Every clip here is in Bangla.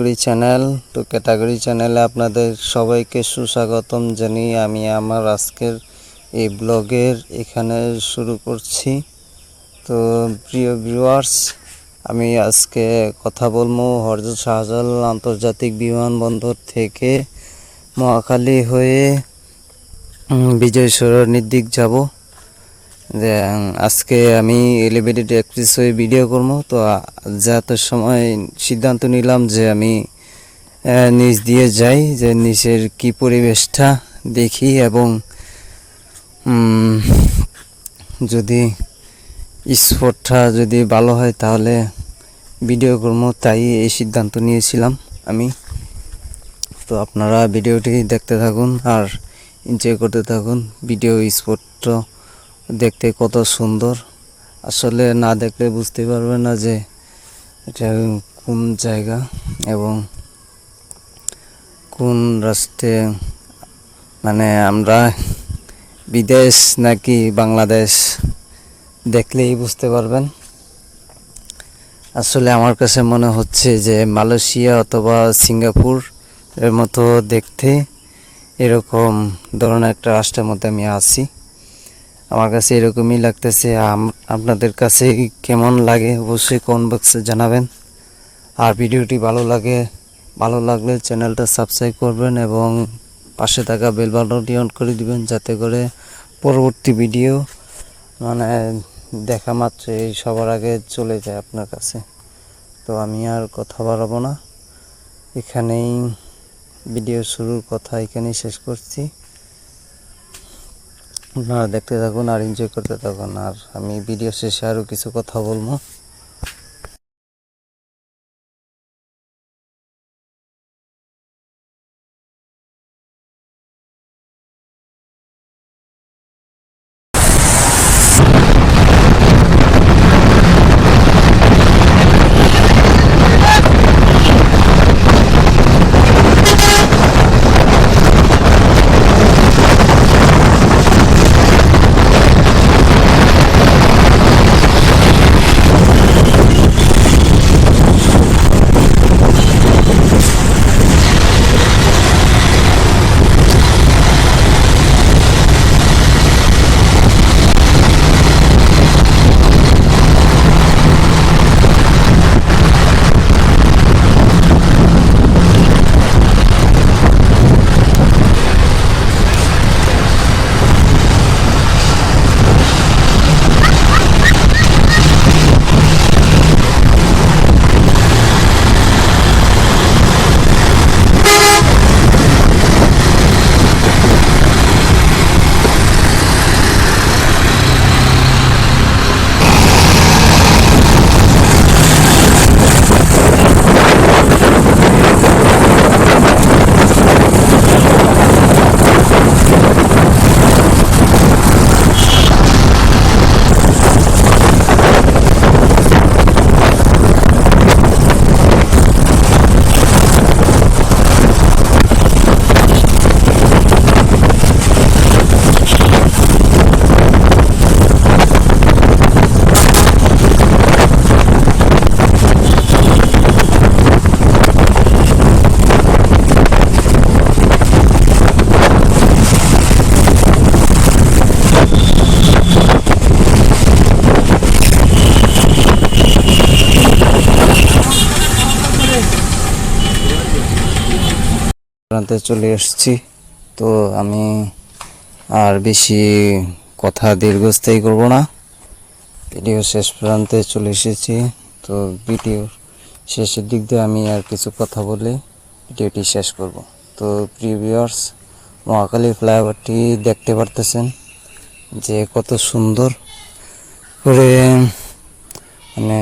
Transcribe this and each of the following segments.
Category channel. তো ক্যাটাগরি চ্যানেলে আপনাদের সবাইকে সুস্বাগতম জানিয়ে আমি আমার আজকের এই ব্লগের এখানে শুরু করছি। তো প্রিয় ভিউয়ার্স, আমি আজকে কথা বলবো হযরত শাহজালাল আন্তর্জাতিক বিমানবন্দর থেকে মহাখালী হয়ে বিজয় সরণির দিক যাব। আজকে আমি এলিভেটেড এক্সপ্রেসওয়ে ভিডিও করব। তো যাতে সময় সিদ্ধান্ত নিলাম যে আমি নিচ দিয়ে যাই, যে নিচের কি পরিবেশটা দেখি এবং যদি স্পটটা যদি ভালো হয় তাহলে ভিডিও করব, তাই এই সিদ্ধান্ত নিয়েছিলাম আমি। তো আপনারা ভিডিওটি দেখতে থাকুন আর এনজয় করতে থাকুন। ভিডিও স্পটটা দেখতে কত সুন্দর, আসলে না দেখলে বুঝতে পারবে না যে এটা কোন জায়গা এবং কোন রাষ্ট্রে, মানে আমরা বিদেশ নাকি বাংলাদেশ দেখলেই বুঝতে পারবেন। আসলে আমার কাছে মনে হচ্ছে যে মালয়েশিয়া অথবা সিঙ্গাপুর এর মতো দেখতে এরকম ধরনের একটা রাষ্ট্রের মধ্যে আমি আছি। আমার কাছে এরকমই লাগতেছে। আপনাদের কাছে কেমন লাগে অবশ্যই কমেন্ট বক্সে জানাবেন। আর ভিডিওটি ভালো লাগলে চ্যানেলটা সাবস্ক্রাইব করবেন এবং পাশে থাকা বেল বাটনটি অন করে দিবেন, যাতে করে পরবর্তী ভিডিও মানে দেখা মাত্রই সবার আগে চলে যায় আপনার কাছে। তো আমি আর কথা বাড়াবো না, এখানেই ভিডিও শুরুর কথা এখানেই শেষ করছি। আপনারা দেখতে থাকুন আর এনজয় করতে থাকুন, আর আমি ভিডিও শেষে আরও কিছু কথা বলবো। প্রান্তে চলে এসেছি। তো আমি আর বেশি কথা দীর্ঘস্থায়ী করব না, ভিডিও শেষ প্রান্তে চলে এসেছি। তো ভিডিও শেষের দিক দিয়ে আমি আর কিছু কথা বলে ভিডিওটি শেষ করব। তো প্রিয় ভিউয়ার্স, মহাখালী ফ্লাইওভারটি দেখতে পারতেছেন যে কত সুন্দর করে মানে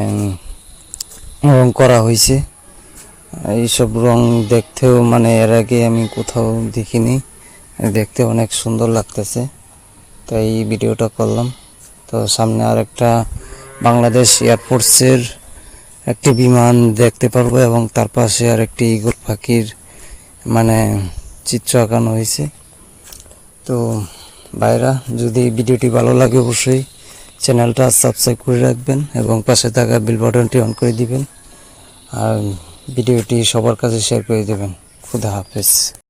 রং করা হয়েছে। এইসব রং দেখতেও মানে এর আগে আমি কোথাও দেখিনি, দেখতে অনেক সুন্দর লাগতেছে, তাই এই ভিডিওটা করলাম। তো সামনে আর একটা বাংলাদেশ এয়ারফোর্সের একটি বিমান দেখতে পারবো এবং তার পাশে আর একটি ঈগল পাখির মানে চিত্র আঁকানো হয়েছে। তো ভাইরা, যদি ভিডিওটি ভালো লাগে অবশ্যই চ্যানেলটা সাবস্ক্রাইব করে রাখবেন এবং পাশে থাকা বেল বাটনটি অন করে দিবেন। আর ভিডিওটি সবার কাছে শেয়ার করে দেবেন। খুদা হাফেজ।